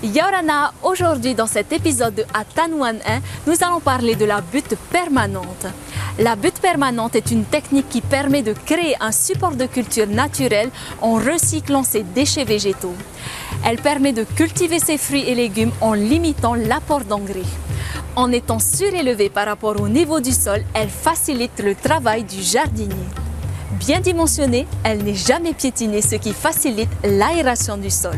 Yorana, aujourd'hui dans cet épisode de Atanouan 1, nous allons parler de la butte permanente. La butte permanente est une technique qui permet de créer un support de culture naturel en recyclant ses déchets végétaux. Elle permet de cultiver ses fruits et légumes en limitant l'apport d'engrais. En étant surélevée par rapport au niveau du sol, elle facilite le travail du jardinier. Bien dimensionnée, elle n'est jamais piétinée, ce qui facilite l'aération du sol.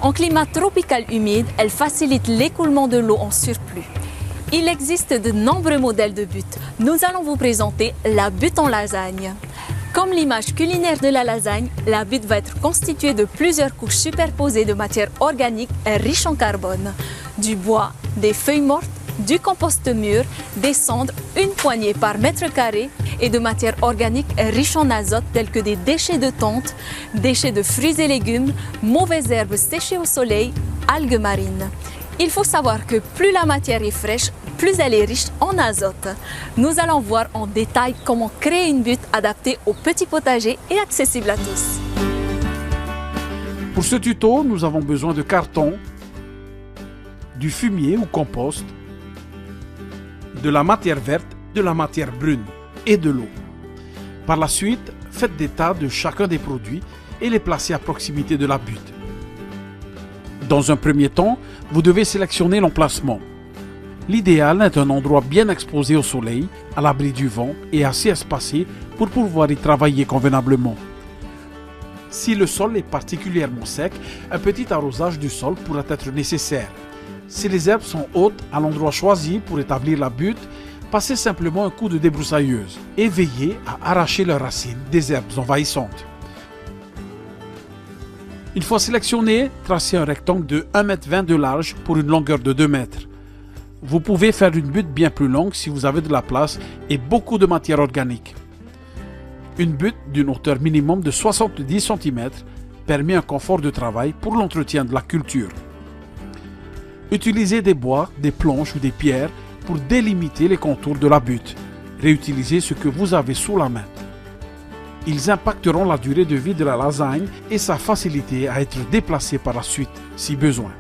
En climat tropical humide, elle facilite l'écoulement de l'eau en surplus. Il existe de nombreux modèles de buttes. Nous allons vous présenter la butte en lasagne. Comme l'image culinaire de la lasagne, la butte va être constituée de plusieurs couches superposées de matières organiques riches en carbone. Du bois, des feuilles mortes, du compost mûr, des cendres, une poignée par mètre carré et de matières organiques riches en azote telles que des déchets de tonte, déchets de fruits et légumes, mauvaises herbes séchées au soleil, algues marines. Il faut savoir que plus la matière est fraîche, plus elle est riche en azote. Nous allons voir en détail comment créer une butte adaptée au petit potager et accessible à tous. Pour ce tuto, nous avons besoin de carton, du fumier ou compost, de la matière verte, de la matière brune et de l'eau. Par la suite, faites des tas de chacun des produits et les placez à proximité de la butte. Dans un premier temps, vous devez sélectionner l'emplacement. L'idéal est un endroit bien exposé au soleil, à l'abri du vent et assez espacé pour pouvoir y travailler convenablement. Si le sol est particulièrement sec, un petit arrosage du sol pourra être nécessaire. Si les herbes sont hautes à l'endroit choisi pour établir la butte, passez simplement un coup de débroussailleuse et veillez à arracher leurs racines des herbes envahissantes. Une fois sélectionné, tracez un rectangle de 1,20 m de large pour une longueur de 2 mètres. Vous pouvez faire une butte bien plus longue si vous avez de la place et beaucoup de matière organique. Une butte d'une hauteur minimum de 70 cm permet un confort de travail pour l'entretien de la culture. Utilisez des bois, des planches ou des pierres pour délimiter les contours de la butte. Réutilisez ce que vous avez sous la main. Ils impacteront la durée de vie de la lasagne et sa facilité à être déplacée par la suite, si besoin.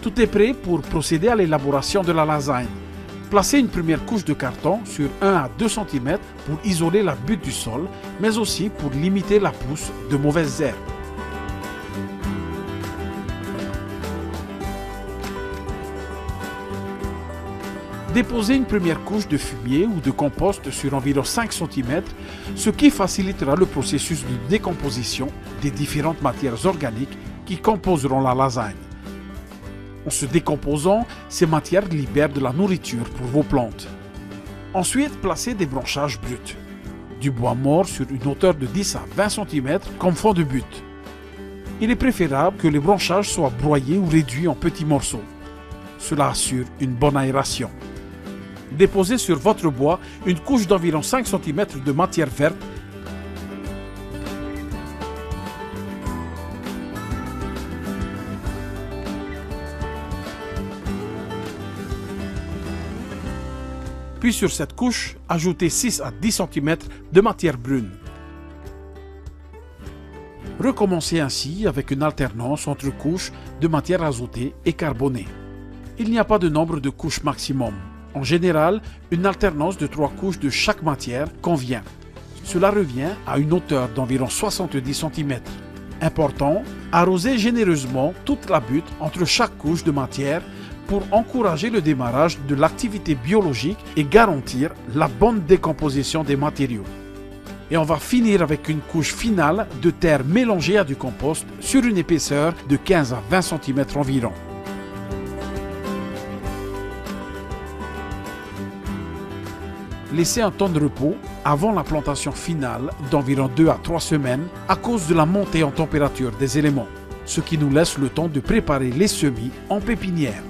Tout est prêt pour procéder à l'élaboration de la lasagne. Placez une première couche de carton sur 1 à 2 cm pour isoler la butte du sol, mais aussi pour limiter la pousse de mauvaises herbes. Déposez une première couche de fumier ou de compost sur environ 5 cm, ce qui facilitera le processus de décomposition des différentes matières organiques qui composeront la lasagne. En se décomposant, ces matières libèrent de la nourriture pour vos plantes. Ensuite, placez des branchages bruts, du bois mort sur une hauteur de 10 à 20 cm comme fond de butte. Il est préférable que les branchages soient broyés ou réduits en petits morceaux. Cela assure une bonne aération. Déposez sur votre bois une couche d'environ 5 cm de matière verte. Puis sur cette couche, ajoutez 6 à 10 cm de matière brune. Recommencez ainsi avec une alternance entre couches de matière azotée et carbonée. Il n'y a pas de nombre de couches maximum. En général, une alternance de 3 couches de chaque matière convient. Cela revient à une hauteur d'environ 70 cm. Important, arrosez généreusement toute la butte entre chaque couche de matière pour encourager le démarrage de l'activité biologique et garantir la bonne décomposition des matériaux. Et on va finir avec une couche finale de terre mélangée à du compost sur une épaisseur de 15 à 20 cm environ. Laissez un temps de repos avant la plantation finale d'environ 2 à 3 semaines à cause de la montée en température des éléments, ce qui nous laisse le temps de préparer les semis en pépinière.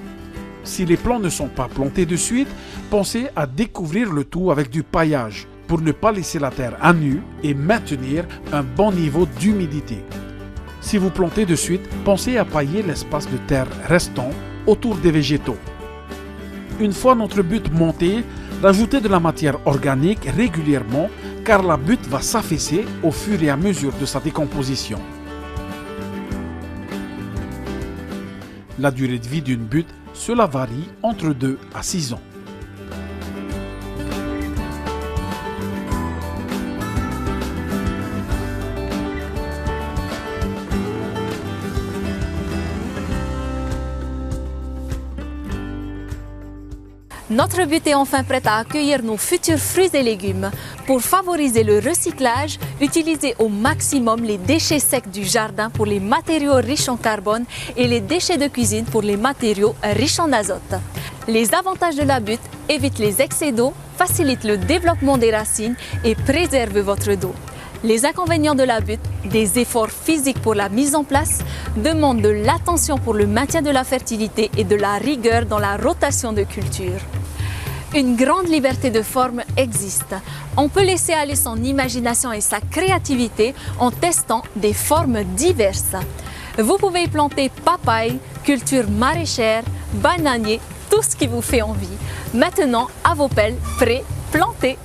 Si les plants ne sont pas plantés de suite, pensez à découvrir le tout avec du paillage pour ne pas laisser la terre à nu et maintenir un bon niveau d'humidité. Si vous plantez de suite, pensez à pailler l'espace de terre restant autour des végétaux. Une fois notre butte montée, rajoutez de la matière organique régulièrement car la butte va s'affaisser au fur et à mesure de sa décomposition. La durée de vie d'une butte, cela varie entre 2 à 6 ans. Notre butte est enfin prête à accueillir nos futurs fruits et légumes. Pour favoriser le recyclage, utilisez au maximum les déchets secs du jardin pour les matériaux riches en carbone et les déchets de cuisine pour les matériaux riches en azote. Les avantages de la butte évitent les excès d'eau, facilitent le développement des racines et préservent votre dos. Les inconvénients de la butte, des efforts physiques pour la mise en place, demandent de l'attention pour le maintien de la fertilité et de la rigueur dans la rotation de culture. Une grande liberté de forme existe. On peut laisser aller son imagination et sa créativité en testant des formes diverses. Vous pouvez y planter papaye, culture maraîchère, bananier, tout ce qui vous fait envie. Maintenant, à vos pelles, prêts, plantez!